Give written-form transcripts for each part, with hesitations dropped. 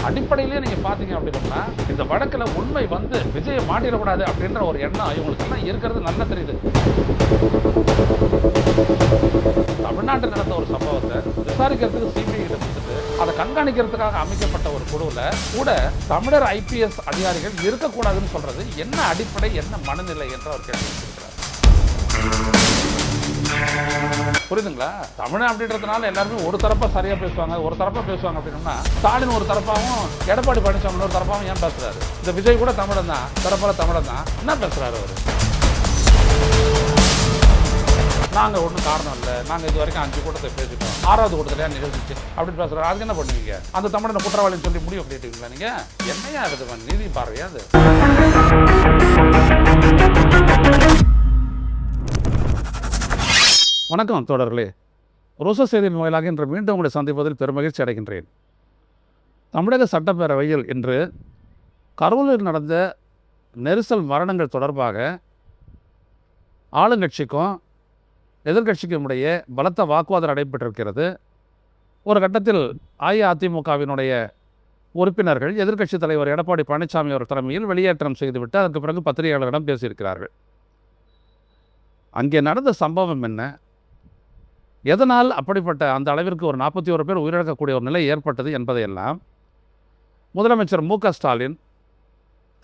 அடிப்படையிலேயே நீங்கள் பார்த்தீங்க அப்படின்னா இந்த வழக்கில் உண்மை வந்து விஜயை மாட்டிடக்கூடாது அப்படின்ற ஒரு எண்ணம் இவங்களுக்கெல்லாம் இருக்கிறது நல்லா தெரியுது. தமிழ்நாட்டில் நடந்த ஒரு சம்பவத்தை விசாரிக்கிறதுக்கு சிபிஐ கிட்ட கொடுத்துட்டு அதை கண்காணிக்கிறதுக்காக அமைக்கப்பட்ட ஒரு குழுவில் கூட தமிழர் ஐபிஎஸ் அதிகாரிகள் இருக்கக்கூடாதுன்னு சொல்றது என்ன அடிப்படை, என்ன மனநிலை என்ற ஒரு கேள்வி இருக்கிறார். புரியுதுங்களா? தமிழ் அப்படின்றதுனால எல்லாருமே ஒரு தரப்பா சரியா பேசுவாங்க, ஒரு தரப்பா பேசுவாங்க அப்படின்னா ஸ்டாலின் ஒரு தரப்பாவும் எடப்பாடி பழனிசாமி ஒரு தரப்பாவும் ஏன் பேசுறாரு? இந்த விஜய் கூட தமிழன் தான், தரப்பால தமிழன் தான், என்ன பேசுறாரு அவரு? நாங்க ஒன்றும் காரணம் இல்லை, நாங்க இது வரைக்கும் 5 கூட்டத்தை பேசிட்டோம், 6வது கூட்டத்திலே நிகழ்ச்சிச்சு அப்படின்னு பேசுறாரு. அதுக்கு என்ன பண்ணுவீங்க? அந்த தமிழனை குற்றவாளின்னு சொல்லி முடிவு பண்ணிட்டீங்களா? நீங்க என்னையா இருக்குது நீதி பார்வையா அது? வணக்கம் தோழர்களே, ரோசா செய்தியின் வாயிலாக இன்று மீண்டும் உங்களை சந்திப்பதில் பெருமகிழ்ச்சி அடைகின்றேன். தமிழக சட்டப்பேரவையில் இன்று கரூரில் நடந்த நெரிசல் மரணங்கள் தொடர்பாக ஆளுங்கட்சிக்கும் எதிர்கட்சிக்கும் இடையே பலத்த வாக்குவாதம் நடைபெற்றிருக்கிறது. ஒரு கட்டத்தில் அஇஅதிமுகவினுடைய உறுப்பினர்கள் எதிர்க்கட்சித் தலைவர் எடப்பாடி பழனிசாமி அவர் தலைமையில் வெளியேற்றம் செய்துவிட்டு அதற்கு பிறகு பத்திரிகையாளர்களிடம் பேசியிருக்கிறார்கள். அங்கே நடந்த சம்பவம் என்ன, எதனால் அப்படிப்பட்ட அந்த அளவிற்கு ஒரு 41 பேர் உயிரிழக்கக்கூடிய ஒரு நிலை ஏற்பட்டது என்பதையெல்லாம் முதலமைச்சர் மு.க.ஸ்டாலின்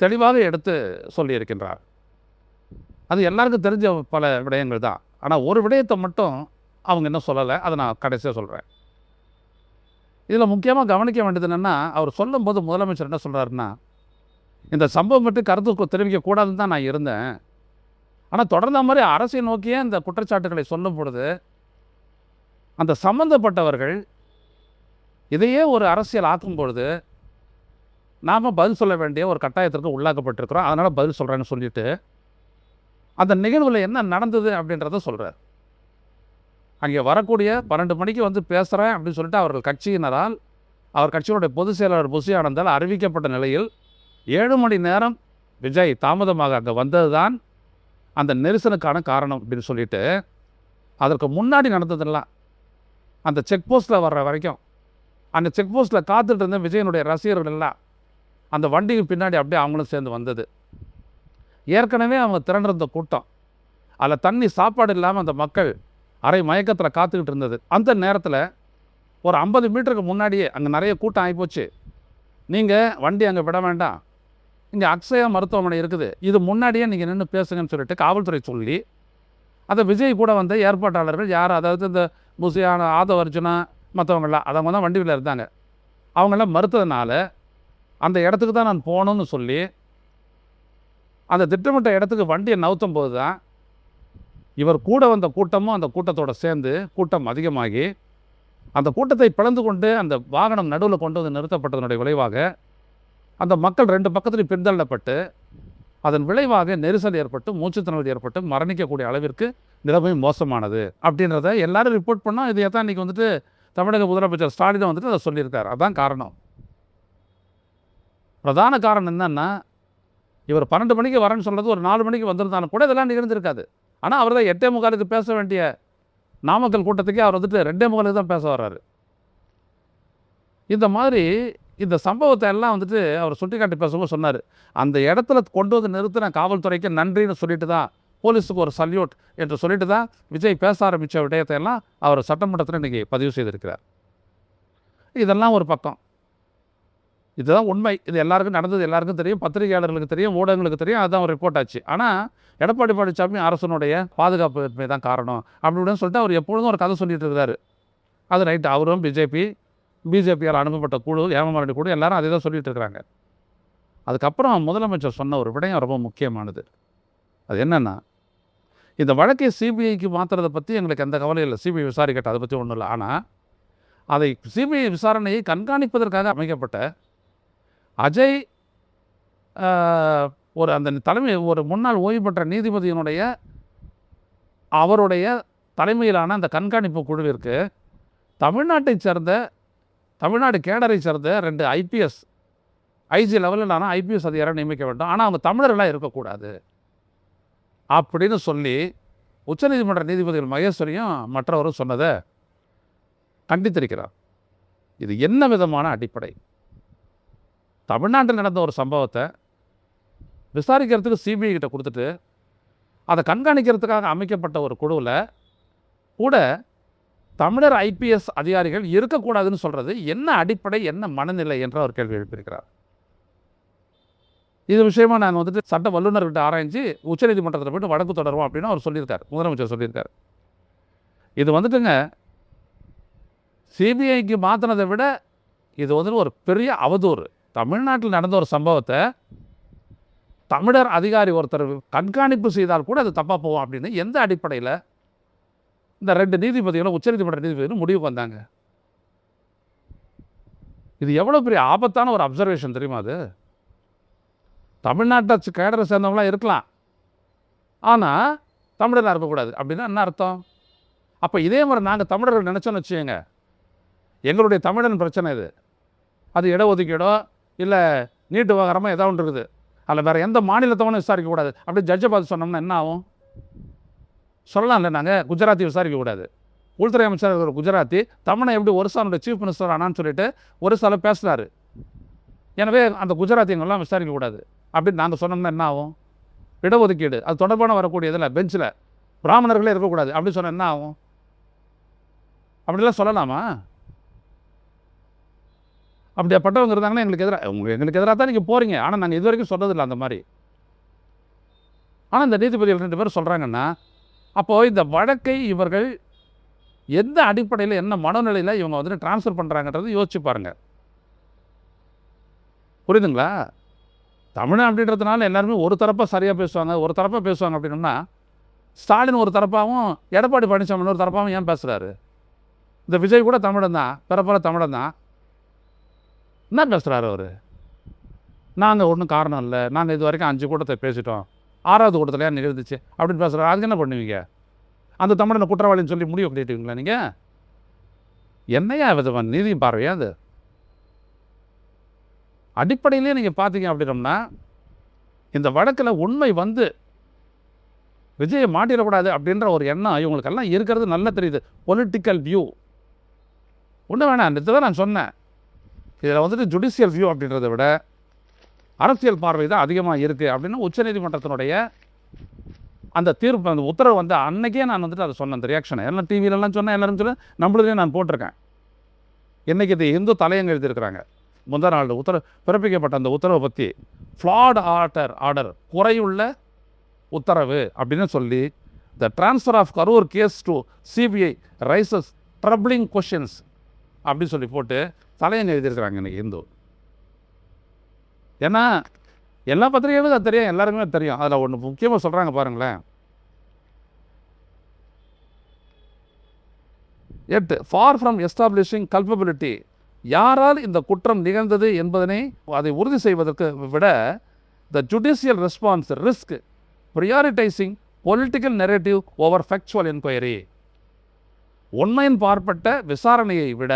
தெளிவாக எடுத்து சொல்லியிருக்கின்றார். அது எல்லாருக்கும் தெரிஞ்ச பல விடயங்கள் தான். ஆனால் ஒரு விடயத்தை மட்டும் அவங்க இன்னும் சொல்லலை, அதை நான் கடைசியாக சொல்கிறேன். இதில் முக்கியமாக கவனிக்க வேண்டியது என்னென்னா, அவர் சொல்லும்போது முதலமைச்சர் என்ன சொல்கிறாருன்னா, இந்த சம்பவம் பற்றி கருத்து தெரிவிக்கக்கூடாதுன்னு தான் நான் இருந்தேன். ஆனால் தொடர்ந்த மாதிரி அரசை நோக்கியே இந்த குற்றச்சாட்டுகளை சொல்லும் பொழுது அந்த சம்பந்தப்பட்டவர்கள் இதையே ஒரு அரசியல் ஆக்கும் பொழுது நாம் பதில் சொல்ல வேண்டிய ஒரு கட்டாயத்திற்கு உள்ளாக்கப்பட்டிருக்கிறோம். அதனால் பதில் சொல்கிறேன்னு சொல்லிட்டு அந்த நிகழ்வில் என்ன நடந்தது அப்படின்றத சொல்கிறார். அங்கே வரக்கூடிய 12 மணிக்கு வந்து பேசுகிறேன் அப்படின்னு சொல்லிட்டு அவர்கள் கட்சியினரால், அவர் கட்சியினுடைய பொதுச் செயலாளர் புசி ஆனந்தால் அறிவிக்கப்பட்ட நிலையில் 7 மணி நேரம் விஜய் தாமதமாக அங்கே வந்தது தான் அந்த நெரிசலுக்கான காரணம் அப்படின்னு சொல்லிட்டு, அதற்கு முன்னாடி நடந்ததெல்லாம் அந்த செக் போஸ்ட்டில் வர்ற வரைக்கும் அந்த செக் போஸ்ட்டில் காத்துட்டு இருந்த விஜயனுடைய ரசிகர்கள் எல்லாம் அந்த வண்டிக்கு பின்னாடி அப்படியே அவங்களும் சேர்ந்து வந்தது. ஏற்கனவே அவங்க திரண்டிருந்த கூட்டம், அதில் தண்ணி சாப்பாடு இல்லாமல் அந்த மக்கள் அரை மயக்கத்தில் காத்துக்கிட்டு இருந்தது. அந்த நேரத்தில் ஒரு 50 மீட்டருக்கு முன்னாடியே அங்கே நிறைய கூட்டம் ஆகிப்போச்சு. நீங்கள் வண்டி அங்கே விட வேண்டாம், இங்கே அக்ஷயா மருத்துவமனை இருக்குது, இது முன்னாடியே நீங்கள் நின்று பேசுங்கன்னு சொல்லிட்டு காவல்துறை சொல்லி அந்த விஜய் கூட வந்த ஏற்பாட்டாளர்கள் யார், அதாவது இந்த முசியான ஆதவ அர்ஜுனா மற்றவங்களாம் அவங்க தான் வண்டியில் இருந்தாங்க, அவங்களாம் மறுத்ததுனால அந்த இடத்துக்கு தான் நான் போகணுன்னு சொல்லி அந்த திட்டமிட்ட இடத்துக்கு வண்டியை நவுத்தும் போது தான் இவர் கூட வந்த கூட்டமும் அந்த கூட்டத்தோடு சேர்ந்து கூட்டம் அதிகமாகி அந்த கூட்டத்தை பிளந்து கொண்டு அந்த வாகனம் நடுவில் கொண்டு வந்து நிறுத்தப்பட்டதனுடைய விளைவாக அந்த மக்கள் 2 பக்கத்திலும் பின்தள்ளப்பட்டு அதன் விளைவாக நெரிசல் ஏற்பட்டு மூச்சுத்திணறல் ஏற்பட்டு மரணிக்கக்கூடிய அளவிற்கு நிலைமை மோசமானது அப்படின்றத எல்லாரும் ரிப்போர்ட் பண்ணால் இதை தான் இன்றைக்கி வந்துட்டு தமிழக முதலமைச்சர் ஸ்டாலின் வந்துட்டு அதை சொல்லியிருக்கார். அதுதான் காரணம். பிரதான காரணம் என்னன்னா, இவர் 12 மணிக்கு வரேன்னு சொல்கிறது ஒரு 4 மணிக்கு வந்திருந்தாலும் கூட இதெல்லாம் நிகழ்ந்திருக்காது. ஆனால் அவர் தான் 8:45 பேச வேண்டிய நாமக்கல் கூட்டத்துக்கே அவர் வந்துட்டு 2:45 தான் பேச வர்றாரு. இந்த மாதிரி இந்த சம்பவத்தை எல்லாம் வந்துட்டு அவர் சுட்டிக்காட்டி பேசும்போது சொன்னார், அந்த இடத்துல கொண்டு வந்து நிறுத்தின காவல்துறைக்கு நன்றின்னு சொல்லிட்டு தான், போலீஸுக்கு ஒரு சல்யூட் என்று சொல்லிட்டு தான் விஜய் பேச ஆரம்பித்த விடயத்தை எல்லாம் அவர் சட்டமன்றத்தில் இன்றைக்கி பதிவு செய்திருக்கிறார். இதெல்லாம் ஒரு பக்கம். இதுதான் உண்மை. இது எல்லாருக்கும் நடந்தது, எல்லாருக்கும் தெரியும், பத்திரிகையாளர்களுக்கு தெரியும், ஊடகங்களுக்கு தெரியும். அதுதான் ஒரு ரிப்போர்ட் ஆச்சு. ஆனால் எடப்பாடி பழனிசாமி அரசனுடைய பாதுகாப்பு தான் காரணம் அப்படின்னு சொல்லிட்டு அவர் எப்பொழுதும் ஒரு கதை சொல்லிட்டு இருக்கிறாரு. அது ரைட்டு. அவரும் பிஜேபியால் அனுப்பப்பட்ட குழு, ஏமாமரணி குழு எல்லாரும் அதே தான் சொல்லிட்டு இருக்கிறாங்க. அதுக்கப்புறம் முதலமைச்சர் சொன்ன ஒரு விடயம் ரொம்ப முக்கியமானது. அது என்னென்னா, இந்த வழக்கை சிபிஐக்கு மாற்றுறதை பற்றி எங்களுக்கு எந்த கவலையும் இல்லை, சிபிஐ விசாரிக்கட்டும், அதை பற்றி ஒன்றும் இல்லை. ஆனால் அதை சிபிஐ விசாரணையை கண்காணிப்பதற்காக அமைக்கப்பட்ட அஜய் ஒரு அந்த தலைமை ஒரு முன்னாள் ஓய்வு பெற்ற நீதிபதியினுடைய அவருடைய தலைமையிலான அந்த கண்காணிப்பு குழுவிற்கு தமிழ்நாடு கேடரை சேர்ந்த 2 ஐபிஎஸ் ஐஜி லெவலிலான ஐபிஎஸ் அதிகாரி நியமிக்க வேண்டும். ஆனால் அவங்க தமிழர்களாக இருக்கக்கூடாது அப்படின்னு சொல்லி உச்சநீதிமன்ற நீதிபதிகள் மகேஸ்வரியும் மற்றவரும் சொன்னதை கண்டித்திருக்கிறார். இது என்ன விதமான அடிப்படை? தமிழ்நாட்டில் நடந்த ஒரு சம்பவத்தை விசாரிக்கிறதுக்கு சிபிஐ கிட்ட கொடுத்துட்டு அதை கண்காணிக்கிறதுக்காக அமைக்கப்பட்ட ஒரு குழுவில் கூட தமிழர் ஐபிஎஸ் அதிகாரிகள் இருக்கக்கூடாதுன்னு சொல்கிறது என்ன அடிப்படை, என்ன மனநிலை என்ற ஒரு கேள்வி எழுப்பியிருக்கிறார். இது விஷயமா நான் வந்துட்டு சட்ட வல்லுநர்கிட்ட ஆராய்ச்சி உச்சநீதிமன்றத்தில் போய்ட்டு வழக்கு தொடருவோம் அப்படின்னு அவர் சொல்லியிருக்கார், முதலமைச்சர் சொல்லியிருக்கார். இது வந்துட்டுங்க சிபிஐக்கு மாற்றினதை விட இது வந்துட்டு ஒரு பெரிய அவதூறு. தமிழ்நாட்டில் நடந்த ஒரு சம்பவத்தை தமிழர் அதிகாரி ஒருத்தர் கண்காணிப்பு செய்தால் கூட அது தப்பாக போவோம் அப்படின்னு எந்த அடிப்படையில் இந்த 2 நீதிபதிகளும் உச்சநீதிமன்ற நீதிபதிகளும் முடிவுக்கு வந்தாங்க? இது எவ்வளோ பெரிய ஆபத்தான ஒரு அப்சர்வேஷன் தெரியுமா? அது தமிழ்நாட்டை கேடரை சேர்ந்தவங்களாம் இருக்கலாம், ஆனால் தமிழராக இருக்கக்கூடாது அப்படின்னா என்ன அர்த்தம்? அப்போ இதே மாதிரி நாங்கள் தமிழர்கள் நினச்சோன்னு வச்சுக்கோங்க, எங்களுடைய தமிழன் பிரச்சனை இது, அது இடஒதுக்கீடோ இல்லை நீட்டு விவகாரமாக ஏதாவது ஒன்று இருக்குது, அதில் வேறு எந்த மாநிலத்தவனும் விசாரிக்கக்கூடாது அப்படி ஜட்ஜை பார்த்து சொன்னோம்னா என்ன ஆகும்? சொல்லலாம்ல, நாங்கள் குஜராத்தி விசாரிக்கக்கூடாது. உள்துறை அமைச்சர் ஒரு குஜராத்தி தமிழை எப்படி ஒரிசானுடைய சீஃப் மினிஸ்டர் ஆனான்னு சொல்லிட்டு ஒரிசாவில் பேசுகிறாரு. எனவே அந்த குஜராத்தியங்கள்லாம் விசாரிக்கக்கூடாது அப்படின்னு நாங்கள் சொன்னோம்னா என்ன ஆகும்? இடஒதுக்கீடு அது தொடர்பான வரக்கூடிய இதில் பெஞ்சில் பிராமணர்களே இருக்கக்கூடாது அப்படின்னு சொன்னால் என்ன ஆகும்? அப்படிலாம் சொல்லலாமா? அப்படியாப்பட்டவங்க இருந்தாங்கன்னா எங்களுக்கு எதிராக தான் நீங்கள் போகிறீங்க. ஆனால் நாங்கள் இது வரைக்கும் சொன்னதில்லை அந்த மாதிரி. ஆனால் இந்த நீதிபதிகள் 2 பேரும் சொல்கிறாங்கன்னா, அப்போது இந்த வழக்கை இவர்கள் எந்த அடிப்படையில், என்ன மனநிலையில் இவங்க வந்துட்டு டிரான்ஸ்ஃபர் பண்ணுறாங்கன்றது யோசிச்சு பாருங்கள். புரியுதுங்களா? தமிழ் அப்படின்றதுனால எல்லாருமே ஒரு தரப்பாக சரியாக பேசுவாங்க, ஒரு தரப்பாக பேசுவாங்க அப்படின்னா, ஸ்டாலின் ஒரு தரப்பாகவும் எடப்பாடி பழனிசாமி ஒரு தரப்பாகவும் ஏன் பேசுகிறாரு? இந்த விஜய் கூட தமிழன் தான், பிறப்பால தமிழன் தான், என்ன பேசுகிறாரு அவர்? நாங்கள் ஒன்றும் காரணம் இல்லை, நாங்கள் இது வரைக்கும் 5 கூட்டத்தை பேசிட்டோம், 6வது கூட்டத்தில் ஏன் நிகழ்ந்துச்சு அப்படின்னு பேசுகிறாரு. அதுக்கு என்ன பண்ணுவீங்க? அந்த தமிழனை குற்றவாளின்னு சொல்லி முடிவு கட்டிட்டுவீங்களா நீங்கள்? என்னையா விதமான நீதி பார்வையா அது? அடிப்படையிலே நீங்கள் பார்த்தீங்க அப்படின்னோம்னா, இந்த வழக்கில் உண்மை வந்து விஜயை மாட்டிடக்கூடாது அப்படின்ற ஒரு எண்ணம் இவங்களுக்கெல்லாம் இருக்கிறது நல்லா தெரியுது. பொலிட்டிக்கல் வியூ ஒன்றும் வேணாம், இதுதான் நான் சொன்னேன். இதில் வந்துட்டு ஜுடிஷியல் வியூ அப்படின்றத விட அரசியல் பார்வை தான் அதிகமாக இருக்குது அப்படின்னு உச்சநீதிமன்றத்தினுடைய அந்த தீர்ப்பு, அந்த உத்தரவு வந்து அன்றைக்கே நான் வந்துட்டு அதை சொன்னேன். அந்த ரியாக்ஷனை எல்லாம் டிவியிலலாம் சொன்னேன், எல்லாரும் சொல்ல நம்மளதே நான் போட்டிருக்கேன். இன்றைக்கி இது இந்து தலையங்க எழுதியிருக்கிறாங்க. முந்தா நாள் பிறப்பிக்கப்பட்ட அந்த உத்தரவை பற்றி ஃப்ளாட் ஆர்டர் குறையுள்ள உத்தரவு அப்படின்னு சொல்லி, the transfer of Karur case to CBI raises troubling questions அப்படின்னு சொல்லி போட்டு தலையங்க எழுதியிருக்கிறாங்க இன்றைக்கி இந்து. ஏன்னா எல்லா பத்திரிகைகளும் அது தெரியும், எல்லாருக்குமே தெரியும். அதில் ஒன்று முக்கியமாக சொல்கிறாங்க பாருங்களேன். 8 ஃபார் ஃப்ரம் எஸ்டாப்ளிஷிங் கல்பபிலிட்டி, யாரால் இந்த குற்றம் நிகழ்ந்தது என்பதனை அதை உறுதி செய்வதற்கு விட the judicial response risk prioritising political narrative over factual enquiry, உண்மையின் பார்ப்பட்ட விசாரணையை விட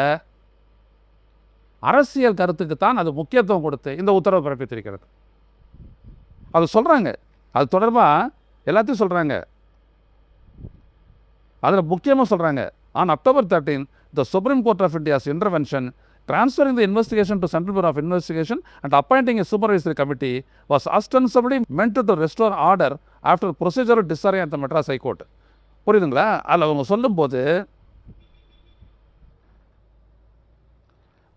அரசியல் கருத்துக்கு தான் அது முக்கியத்துவம் கொடுத்து இந்த உத்தரவு பிறப்பித்திருக்கிறது. அது சொல்கிறாங்க, அது தொடர்பாக எல்லாத்தையும் சொல்கிறாங்க. அதில் முக்கியமாக சொல்கிறாங்க, on October 13 the Supreme Court of India's intervention transferring the investigation to Central Bureau of Investigation and appointing a supervisory committee was ostensibly meant to restore order after procedural disarray at the Madras High Court. புரியுதுங்களா? அதில் அவங்க சொல்லும்போது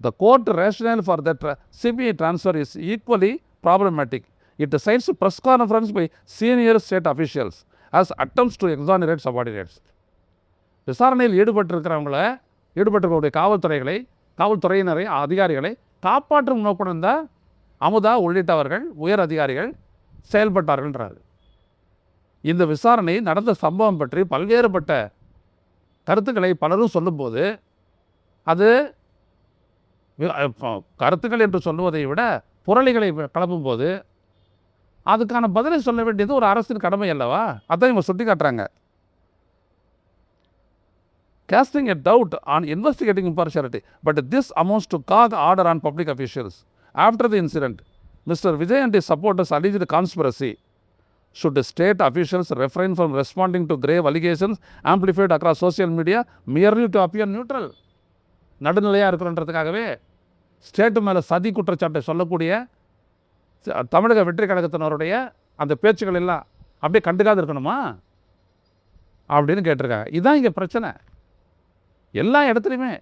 the court rationale for that CBI transfer is equally problematic. It cites press conference by senior state officials as attempts to exonerate subordinates. விசாரணையில் ஈடுபட்டிருக்கக்கூடிய காவல்துறையினரை அதிகாரிகளை காப்பாற்றும் நோக்குடன் தான் அமுதா உள்ளிட்டவர்கள் உயர் அதிகாரிகள் செயல்பட்டார்கள்ன்றார். இந்த விசாரணை நடந்த சம்பவம் பற்றி பல்வேறுபட்ட கருத்துக்களை பலரும் சொல்லும்போது, அது கருத்துக்கள் என்று சொல்லுவதை விட புரளிகளை கலப்பும்போது அதுக்கான பதிலை சொல்ல வேண்டியது ஒரு அரசின் கடமை அல்லவா? அதான் இவங்க சுட்டி காட்டுறாங்க. Casting a doubt on investigating impartiality, but this amounts to cog order on public officials. After the incident, Mr. Vijay and his supporters alleged conspiracy. Should state officials refrain from responding to grave allegations amplified across social media merely to appear neutral? நடுநிலையாக இருக்கிறன்றதுக்காகவே state மேலே சதி குற்றச்சாட்டை சொல்லக்கூடிய தமிழக வெற்றி கழகத்தினருடைய அந்த பேச்சுக்கள் எல்லாம் அப்படியே கண்டுக்காது இருக்கணுமா அப்படின்னு கேட்டிருக்காங்க. இதுதான் இங்கே பிரச்சனை. எல்லா இடத்துலையுமே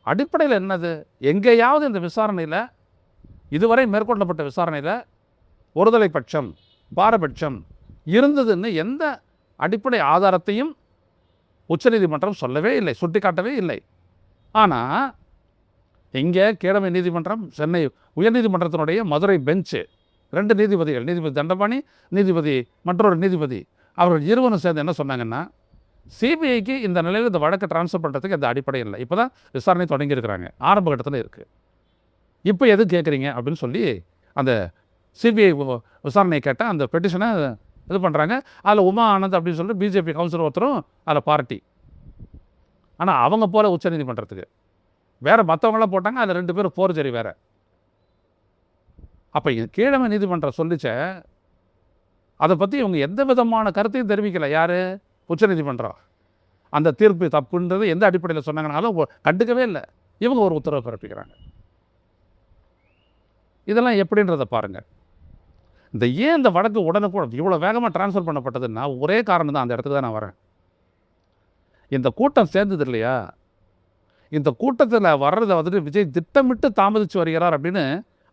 அடிப்படையில் என்னது, எங்கேயாவது இந்த விசாரணையில், இதுவரை மேற்கொள்ளப்பட்ட விசாரணையில் ஒருதலை பட்சம் பாரபட்சம் இருந்ததுன்னு எந்த அடிப்படை ஆதாரத்தையும் உச்சநீதிமன்றம் சொல்லவே இல்லை, சுட்டி காட்டவே இல்லை. ஆனால் இங்கே கீழமை நீதிமன்றம், சென்னை உயர்நீதிமன்றத்தினுடைய மதுரை பெஞ்சு, 2 நீதிபதிகள், நீதிபதி தண்டபாணி, நீதிபதி மற்றொரு நீதிபதி, அவர்கள் இருவரும் சேர்ந்து என்ன சொன்னாங்கன்னா, சிபிஐக்கு இந்த நிலையில் இந்த வழக்கை ட்ரான்ஸ்ஃபர் பண்ணுறதுக்கு எந்த அடிப்படை இல்லை. இப்போ தான் விசாரணை தொடங்கியிருக்கிறாங்க, ஆரம்ப கட்டத்தில் இருக்குது. இப்போ எது கேட்குறீங்க அப்படின்னு சொல்லி அந்த சிபிஐ விசாரணையை கேட்டால் அந்த பெட்டிஷனை இது பண்ணுறாங்க. அதில் உமா ஆனந்த் அப்படின்னு சொல்லிட்டு பிஜேபி கவுன்சிலர் ஒருத்தரும் அதில் பார்ட்டி. ஆனால் அவங்க போல உச்சநீதிமன்றத்துக்கு வேறு மற்றவங்களாம் போட்டாங்க, அதில் 2 பேரும் போர்ஜரி வேறு. அப்போ கீழமை நீதிமன்றம் சொல்லிச்ச, அதை பற்றி இவங்க எந்த விதமான கருத்தையும் தெரிவிக்கலை. யார்? உச்சநீதிமன்றம். அந்த தீர்ப்பு தப்புன்றது எந்த அடிப்படையில் சொன்னாங்கனாலும் கண்டுக்கவே இல்லை. இவங்க ஒரு உத்தரவு பிறப்பிக்கிறாங்க. இதெல்லாம் எப்படின்றத பாருங்கள். ஏன் இந்த வழக்கு உடனுக்குடன் இவ்வளோ வேகமாக டிரான்ஸ்ஃபர் பண்ணப்பட்டதுன்னா ஒரே காரணம் தான். அந்த இடத்துக்கு தான் நான் வரேன். இந்த கூட்டம் சேர்ந்தது இல்லையா, இந்த கூட்டத்தில் வர்றதை வந்துட்டு விஜய் திட்டமிட்டு தாமதித்து வருகிறார் அப்படின்னு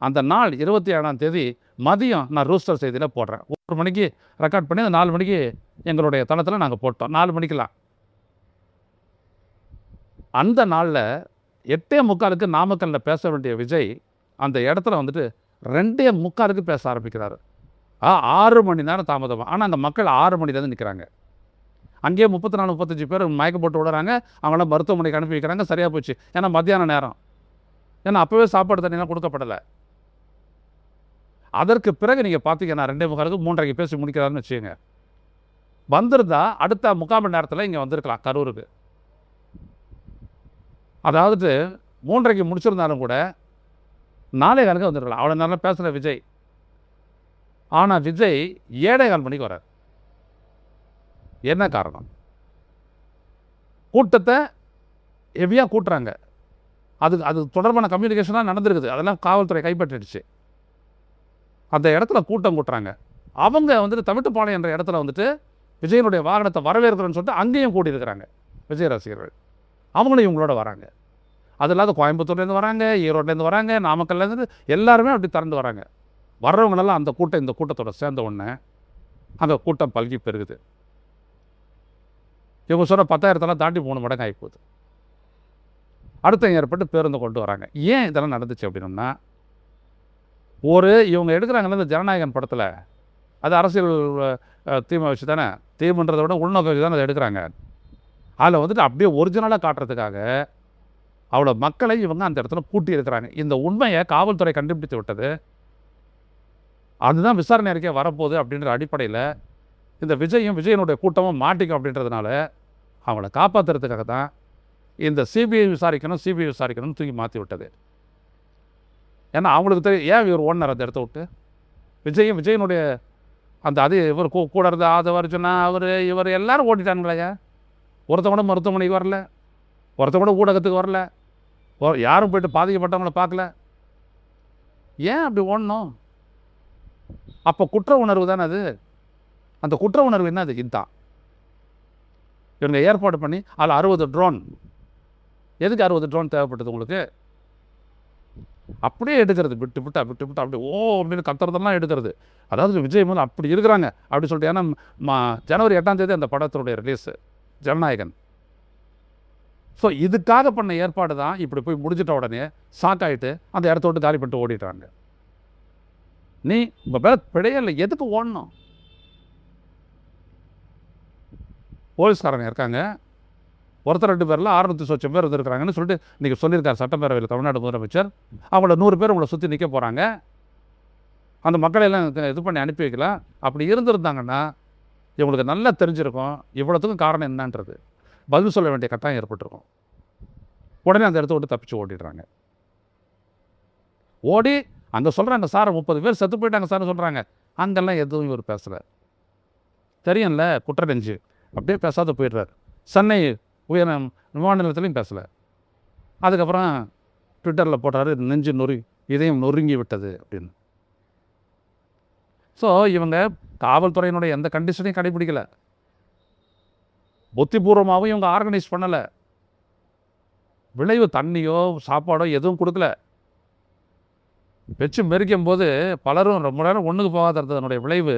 அந்த நாள் 27ஆம் தேதி மதியம் நான் ரூஸ்டர் செய்தியில் போடுறேன். 1 மணிக்கு ரெக்கார்ட் பண்ணி அந்த 4 மணிக்கு எங்களுடைய தளத்தில் நாங்கள் போட்டோம். 4 மணிக்கெலாம் அந்த நாளில் 8:45க்கு நாமக்கல்லில் பேச வேண்டிய விஜய் அந்த இடத்துல வந்துட்டு 2:45க்கு பேச ஆரம்பிக்கிறாரு. 6 மணி நேரம் தாமதமாக. ஆனால் அந்த மக்கள் 6 மணிலேருந்து நிற்கிறாங்க. அங்கேயே 34 35 பேர் மயக்க போட்டு விடுறாங்க. அவங்களாம் மருத்துவமனைக்கு அனுப்பி வைக்கிறாங்க. சரியாக போச்சு. ஏன்னா மத்தியான நேரம், ஏன்னா அப்போவே சாப்பாடு தண்ணிலாம் கொடுக்கப்படலை. அதற்கு பிறகு நீங்கள் பார்த்தீங்கன்னா 2:45க்கு 3:30க்கு பேசி முடிக்கிறாருன்னு வச்சுக்கோங்க. வந்திருந்தா அடுத்த 3/4 மணி நேரத்தில் இங்கே வந்திருக்கலாம் கரூருக்கு. அதாவது 3:30க்கு முடிச்சிருந்தாலும் கூட 4:15க்கு வந்துருக்கலாம். அவ்வளோ நேரம் பேசுகிற விஜய். ஆனால் விஜய் 7:15 மணிக்கு வரார். என்ன காரணம்? கூட்டத்தை ஹெவியாக கூட்டுறாங்க. அது தொடர்பான கம்யூனிகேஷனாக நடந்திருக்குது. அதெல்லாம் காவல்துறை கைப்பற்றிடுச்சு. அந்த இடத்துல கூட்டம் கூட்டுறாங்க. அவங்க வந்துட்டு தவிட்டுப்பாளையம் என்ற இடத்துல வந்துட்டு விஜயனுடைய வாகனத்தை வரவேற்கிறேன்னு சொல்லிட்டு அங்கேயும் கூட்டியிருக்கிறாங்க விஜய் ரசிகர்கள். அவங்களும் இவங்களோட வராங்க. அது இல்லாத கோயம்புத்தூர்லேருந்து வராங்க, ஈரோட்லேருந்து வராங்க, நாமக்கல்லேருந்து எல்லாருமே அப்படி திறந்து வராங்க. வர்றவங்களெல்லாம் அந்த கூட்டம் இந்த கூட்டத்தோட சேர்ந்த உடனே அந்த கூட்டம் பல்கி பெருகுது. இவங்க சொன்ன 10,000 தாண்டி 3 மடங்கு ஆகிப்போகுது. அடுத்த ஏற்பட்டு பேருந்து கொண்டு வராங்க. ஏன் இதெல்லாம் நடந்துச்சு அப்படின்னா, இவங்க எடுக்கிறாங்கல்ல இந்த ஜனநாயகன் படத்தில், அது அரசியல் தீமை வச்சு தானே, தீமுன்றதை விட உள்நோக்கம் வச்சு தானே அதை எடுக்கிறாங்க. அதில் வந்துட்டு அப்படியே ஒரிஜினலாக காட்டுறதுக்காக அவ்வளோ மக்களை இவங்க அந்த இடத்துல கூட்டி இருக்கிறாங்க. இந்த உண்மையை காவல்துறை கண்டுபிடித்து விட்டது. அதுதான் விசாரணை அறிக்கை வரப்போகுது அப்படின்ற அடிப்படையில் இந்த விஜயனுடைய கூட்டமும் மாட்டிக்கும் அப்படின்றதுனால அவங்கள காப்பாற்றுறதுக்காக தான் இந்த சிபிஐ விசாரிக்கணும்னு தூக்கி மாற்றி விட்டது. ஏன்னா அவங்களுக்கு தெரியும், ஏன் இவர் ஓடினார் அந்த இடத்த விட்டு. விஜயனுடைய அந்த இவர் கூட இருந்த ஆதவர்ஜுனா இவர் எல்லாரும் ஓட்டிட்டானுங்களையா. ஒருத்தன் கூட மருத்துவமனைக்கு வரல, ஒருத்தன் கூட ஊடகத்துக்கு வரல, யாரும் போய்ட்டு பாதிக்கப்பட்டவங்கள பார்க்கல. ஏன் அப்படி ஓடணும்? அப்போ குற்ற உணர்வு தானே அது. அந்த குற்ற உணர்வு என்னது? இதுதான் இவங்க ஏற்பாடு பண்ணி அதில் 60 ட்ரோன். எதுக்கு 60 ட்ரோன் தேவைப்பட்டது உங்களுக்கு? அப்படியே எடுக்கிறது, விட்டு அப்படியே அப்படின்னு கத்துறதெல்லாம் எடுக்கிறது. அதாவது விஜய் முதல்ல அப்படி இருக்கிறாங்க அப்படி சொல்லிட்டு. ஏன்னா ஜனவரி 8ஆம் தேதி அந்த படத்தினுடைய ரிலீஸு ஜனநாயகன். ஸோ இதுக்காக பண்ண ஏற்பாடு தான் இப்படி போய் முடிஞ்சிட்ட உடனே ஷாக்காயிட்டு அந்த இடத்த விட்டு காலி பண்ணிட்டு ஓடிட்டாங்க. நீ உங்கள் பேர பிழையில்லை, எதுக்கு ஓடணும்? போலீஸ்காரங்க இருக்காங்க, ஒருத்தர் 2 பேரில் 600 சொச்சம் பேர் வந்துருக்காங்கன்னு சொல்லிட்டு இன்றைக்கி சொல்லியிருக்காரு சட்டப்பேரவையில் தமிழ்நாடு முதலமைச்சர். அவங்கள 100 பேர் உங்களை சுற்றி நிற்க போகிறாங்க. அந்த மக்களையெல்லாம் இது பண்ணி அனுப்பி வைக்கலாம். அப்படி இருந்திருந்தாங்கன்னா இவங்களுக்கு நல்லா தெரிஞ்சிருக்கும் இவ்வளோத்துக்கும் காரணம் என்னன்றது. பதில் சொல்ல வேண்டிய கட்டாயம் ஏற்பட்டிருக்கும். உடனே அந்த இடத்த விட்டு தப்பிச்சு ஓடிடுறாங்க. ஓடி அங்கே சொல்கிறாங்க, சார் 30 பேர் செத்து போயிட்டாங்க சார்னு சொல்கிறாங்க. அங்கெல்லாம் எதுவும் இவர் பேசலை. தெரியும்ல குற்ற நெஞ்சு, அப்படியே பேசாத போயிடுறாரு. சென்னை உயர் விமான நிலையத்துலையும் பேசலை. அதுக்கப்புறம் ட்விட்டரில் போட்டார், நெஞ்சு இதயம் நொறுங்கி விட்டது அப்படின்னு. ஸோ இவங்க காவல்துறையினுடைய எந்த கண்டிஷனையும் கடைபிடிக்கலை, புத்திபூர்வமாகவும் இவங்க ஆர்கனைஸ் பண்ணலை, விளைவு தண்ணியோ சாப்பாடோ எதுவும் கொடுக்கல. வச்சு மெரிக்கும் போது பலரும் ரொம்ப நேரம் ஒன்றுக்கு போகாததனுடைய விளைவு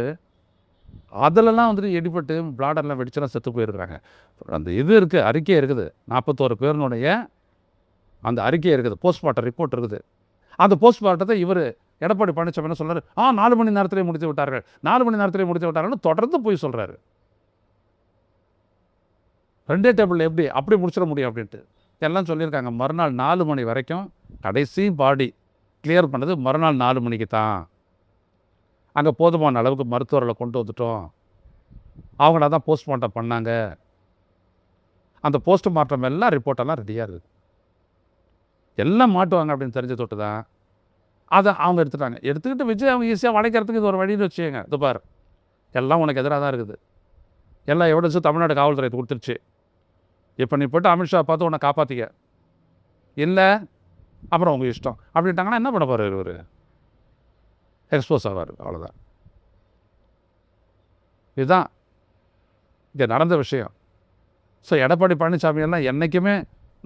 அதிலெல்லாம் வந்துட்டு எடிப்பட்டு பிளாடர்லாம் வெடிச்செல்லாம் செத்து போயிருக்கிறாங்க. அந்த இது இருக்குது, அறிக்கை இருக்குது, 41 பேருனுடைய அந்த அறிக்கை இருக்குது, போஸ்ட்மார்ட்டம் ரிப்போர்ட் இருக்குது. அந்த போஸ்ட்மார்ட்டத்தை இவர் எடப்பாடி பழனிசாமி என்ன சொல்கிறார், 4 மணி நேரத்திலே முடித்து விட்டார்கள், 4 மணி நேரத்திலே முடித்து விட்டார்கள்னு தொடர்ந்து போய் சொல்கிறாரு. 2 டேபிள் எப்படி அப்படி முடிச்சிட முடியும் அப்படின்ட்டு எல்லாம் சொல்லியிருக்காங்க. மறுநாள் 4 மணி வரைக்கும் கடைசி பாடி கிளியர் பண்ணது மறுநாள் 4 மணிக்கு தான். அங்கே போதுமான அளவுக்கு மருத்துவர்களை கொண்டு வந்துட்டோம், அவங்கள தான் போஸ்ட்மார்ட்டம் பண்ணாங்க. அந்த போஸ்ட்மார்ட்டம் எல்லாம் ரிப்போர்ட்டெல்லாம் ரெடியாக இருக்குது, எல்லாம் மாட்டுவாங்க அப்படின்னு தெரிஞ்ச தொட்டு தான் அதை அவங்க எடுத்துட்டாங்க. எடுத்துக்கிட்டு விஜய் அவங்க ஈஸியாக வளைக்கிறதுக்கு இது ஒரு வழின்னு வச்சுக்கோங்க. இது பார், எல்லாம் உனக்கு எதிராக தான் இருக்குது, எல்லாம் எவிடன்ஸும் தமிழ்நாடு காவல்துறை கொடுத்துருச்சு, இப்போ நீ போய்ட்டு அமித்ஷா பார்த்து உன்னை காப்பாற்றிக்க, இல்லை அப்புறம் உங்கள் இஷ்டம் அப்படின்ட்டாங்கன்னா என்ன பண்ண போகிறார் இவர்? எக்ஸ்போஸ் ஆவார், அவ்வளோதான். இதுதான் இங்கே நடந்த விஷயம். ஸோ எடப்பாடி பழனிசாமி எல்லாம் என்றைக்குமே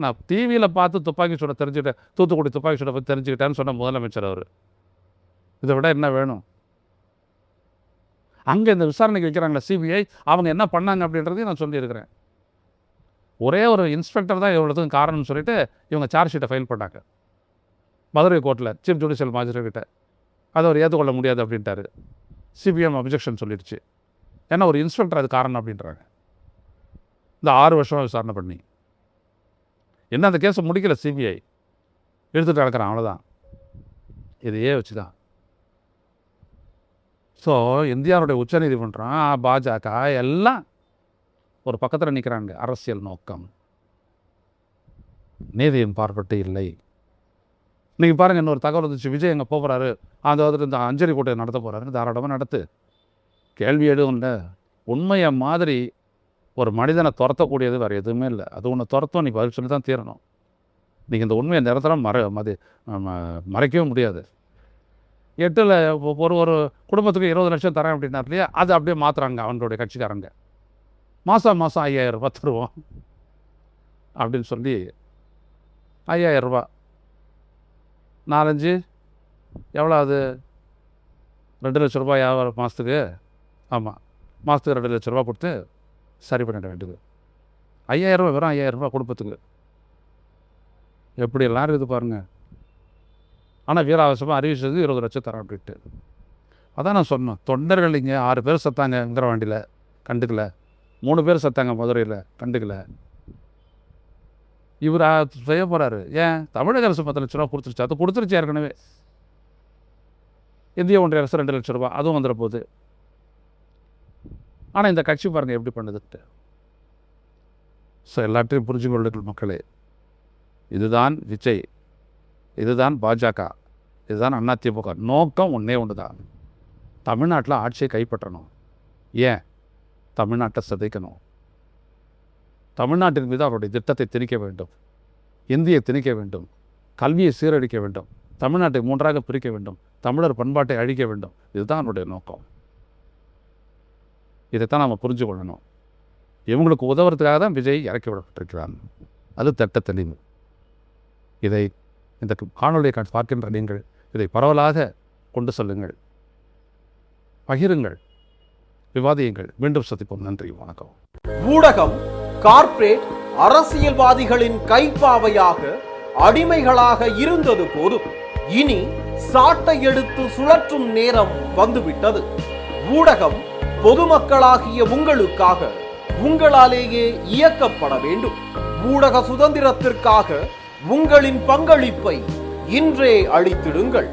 நான் டிவியில் பார்த்து துப்பாக்கி சூட தெரிஞ்சுக்கிட்டேன், தூத்துக்குடி துப்பாக்கி சூட பற்றி தெரிஞ்சுக்கிட்டேன்னு சொன்ன முதலமைச்சர் அவர். இதை விட என்ன வேணும்? அங்கே இந்த விசாரணைக்கு வைக்கிறாங்களே சிபிஐ, அவங்க என்ன பண்ணாங்க அப்படின்றதையும் நான் சொல்லியிருக்கிறேன். ஒரே ஒரு இன்ஸ்பெக்டர் தான் இவ்வளோதுக்கும் காரணம்னு சொல்லிட்டு இவங்க சார்ஜ் ஷீட்டை ஃபைல் பண்ணாங்க மதுரை கோர்ட்டில், சீஃப் ஜுடிஷியல் மாஜிஸ்ட்ரேட். அதை அவர் ஏற்றுக்கொள்ள முடியாது அப்படின்ட்டாரு. சிபிஎம் அப்ஜெக்ஷன் சொல்லிடுச்சு. ஏன்னா ஒரு இன்ஸ்பெக்டர் அது காரணம் அப்படின்றாங்க. இந்த 6 வருஷமாக விசாரணை பண்ணி என்ன அந்த கேஸை முடிக்கல சிபிஐ, எடுத்துகிட்டு நடக்கிறான், அவ்வளோதான். இதையே வச்சு தான். ஸோ இந்தியாவுடைய உச்சநீதிமன்றம், பாஜக எல்லாம் ஒரு பக்கத்தில் நிற்கிறாங்க. அரசியல் நோக்கம், நீதியின் பார்ப்பட்டு இல்லை. நீங்கள் பாருங்கள், இன்னொரு தகவல் வந்துச்சு, விஜய் எங்கே போகிறாரு, அந்த வந்துட்டு இந்த அஞ்சலி கூட்டத்தை நடத்த போகிறாரு, தாராளமாக நடத்து, கேள்வி எதுவும் இல்லை. உண்மையை மாதிரி ஒரு மனிதனை துரத்தக்கூடியது வேறு எதுவுமே இல்லை. அது ஒன்று துரத்தும், நீ பதில் சொல்லி தான் தீரணும். நீங்கள் இந்த உண்மையை நிரந்தரம் மறைக்கவே முடியாது. 8ல் ஒரு குடும்பத்துக்கு 20 லட்சம் தரேன் அப்படின்னார் இல்லையா, அது அப்படியே மாற்றுறாங்க அவங்களுடைய கட்சிக்காரங்க. மாதம் 5000 ரூபா தருவோம் அப்படின்னு சொல்லி 5000 ரூபா 4-5 எவ்வளோ, அது 2 லட்ச ரூபாய் மாதத்துக்கு. ஆமாம், மாதத்துக்கு 2 லட்ச ரூபா கொடுத்து சரி பண்ணிட வேண்டியது. 5000 ரூபா, வெறும் 5000 ரூபா குடும்பத்துக்கு. எப்படியெல்லாம் இருக்குது பாருங்கள். ஆனால் வீராவசமாக அறிவிச்சது 20 லட்சம் தரேன் அப்படின்ட்டு. அதான் நான் சொன்னேன், தொண்டர்கள் இங்கே 6 பேர் சத்தாங்க இந்திரவாண்டியில், கண்டுக்கல. 3 பேர் சத்தாங்க மதுரையில், கண்டுக்கல. இவர் செய்ய போகிறாரு. ஏன்? தமிழக அரசு 10 லட்ச ரூபா கொடுத்துருச்சு, அது கொடுத்துருச்சு ஏற்கனவே. இந்திய ஒன்றிய அரசு 2 லட்ச ரூபா, அதுவும் வந்துட போகுது. ஆனால் இந்த கட்சி பாருங்கள் எப்படி பண்ணுதுட்டு. ஸோ எல்லாத்தையும் புரிஞ்சு கொள்ளுங்கள் மக்களே. இதுதான் விஜய், இதுதான் பாஜக, இதுதான் அதிமுக. நோக்கம் ஒன்றே ஒன்று தான், தமிழ்நாட்டில் ஆட்சியை கைப்பற்றணும். ஏன்? தமிழ்நாட்டை சிதைக்கணும், தமிழ்நாட்டின் மீது அவருடைய திட்டத்தை திணிக்க வேண்டும், இந்தியை திணிக்க வேண்டும், கல்வியை சீரழிக்க வேண்டும், தமிழ்நாட்டை 3ஆக பிரிக்க வேண்டும், தமிழர் பண்பாட்டை அழிக்க வேண்டும். இதுதான் அவருடைய நோக்கம். இதைத்தான் நாம் புரிஞ்சு கொள்ளணும். இவங்களுக்கு உதவுறதுக்காக தான் விஜய் இறக்கி விடப்பட்டிருக்கிறாங்க. அது திட்ட தெளிவு. இதை இந்த காணொலியை பார்க்கின்ற நீங்கள் இதை பரவலாக கொண்டு செல்லுங்கள், பகிருங்கள், விவாதியுங்கள். மீண்டும் சந்திப்போம். நன்றி, வணக்கம். ஊடகம் கார்ப்பரேட் அரசியல்வாதிகளின் கைப்பாவையாக, அடிமைகளாக இருந்தது போதும். இனி சாட்டை எடுத்து சுழற்றும் நேரம் வந்துவிட்டது. ஊடகம் பொதுமக்களாகிய உங்களுக்காக, உங்களாலேயே இயக்கப்பட வேண்டும். ஊடக சுதந்திரத்திற்காக உங்களின் பங்களிப்பை இன்றே அளித்திடுங்கள்.